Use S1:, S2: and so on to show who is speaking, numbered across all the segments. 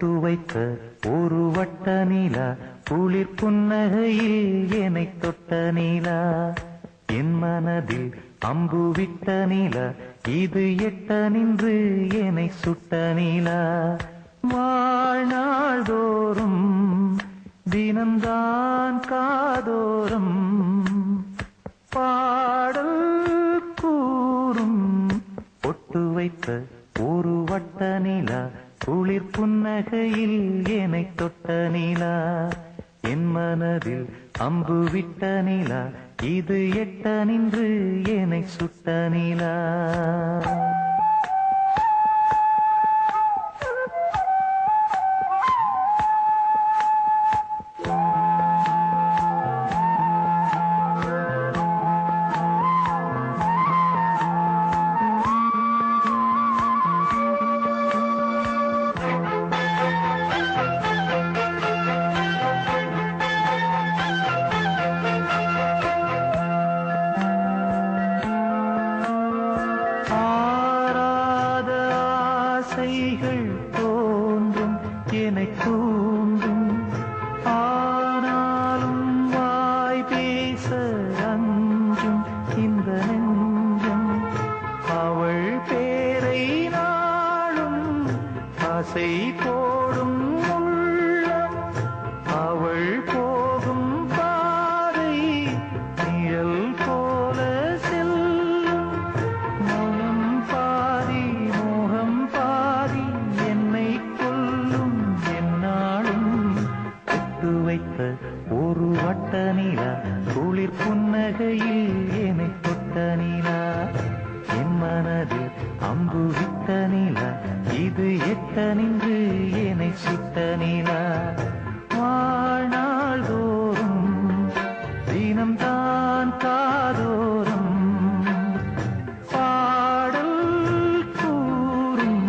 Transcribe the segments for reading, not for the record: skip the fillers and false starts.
S1: பொட்டு வைத்த ஒரு வட்ட நீலா, குளிர் புன்னகையில் என்னை தொட்ட நீலா, என் மனதில் அம்பு விட்ட நீலா, இது எட்ட நின்று என்னை சுட்ட நீலா. வாழ்நாள் தோறும் தினம்தான் காதோறும் பாடல் கூறும். பொட்டு வைத்த ஒரு வட்ட நீலா, குளிர் புன்னகையில் என்னை தொட்ட நீலா, என் மனதில் அம்பு விட்ட நீலா, இது எட்ட நின்று என்னை சுட்ட நீலா. ஆசைகள் தோன்றும் என்னை தூண்டும், ஆனாலும் வாய் பேச அஞ்சும் இந்த நெஞ்சம். அவள் பேரை நாளும் ஆசை போடும் உள்ளம், அவள் போகும் பாதை நிழல் போல செல்லும். மௌனம் பாதி மோகம் பாதி என்னை கொல்லும் என்னாலும். பொட்டு வைத்த ஒரு வட்ட நீலா, குளிர் புன்னகையில் என்னை தொட்ட நீலா, என் மனதில் அம்பு விட்ட நீலா, இது எட்ட நின்று என்னை சுட்ட நீலா. வாழ்நாள் தோறும் தினம்தான் காதோறும் பாடல் கூறும்.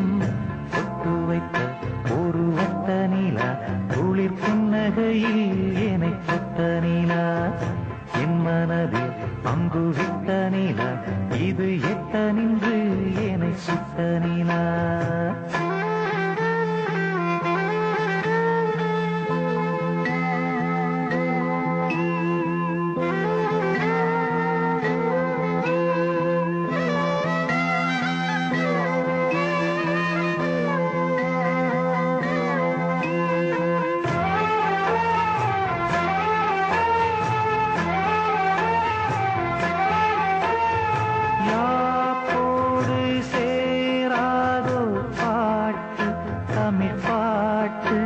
S1: பொட்டு வைத்த ஒரு வட்ட நீலா, குளிர் புன்னகையில் என்னை தொட்ட நீலா, என் மனதில் அம்பு விட்ட நீலா, இது எட்ட நின்று என்னை சுட்ட நீலா. தமிழ் பாட்டு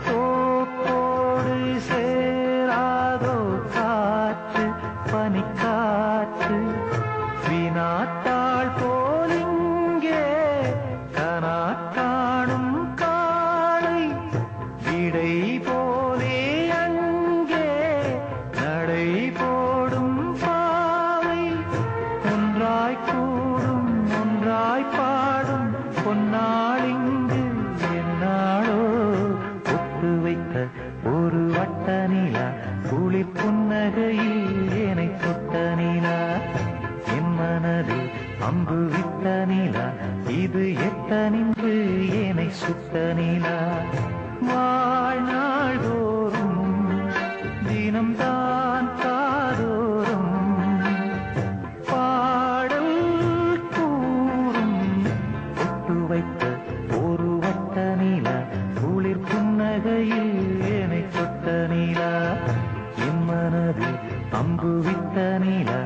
S1: தோப்போடு சேராதோ காற்று பனிக்காற்று. வினாத்தாள் போலிங்கே கனா காணும் காலை, விடை போலே அங்கே நடை போடும் பாவை. ஒன்றாய் கூடும் ஒன்றாய் பாடும் பொன்னாளிங்கு என்னாளோ. பொட்டு வைத்த ஒரு வட்ட நீலா, குளிர் புன்னகையில் என்னை தொட்ட நீலா, என் மனதில் அம்பு விட்ட நீலா, இது எட்ட நின்று என்னை சுட்ட நீலா. வாழ்நாள் தோறும் தினம்தான் காதோறும் பாடல் கூறும். பொட்டு வைத்த ஒரு வட்ட நீலா, குளிர் புன்னகையில் என்னை தொட்ட நீலா, என் மனதில் அம்பு விட்ட நீலா,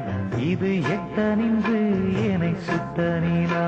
S1: இது எட்ட நின்று என்னை சுட்ட நீலா.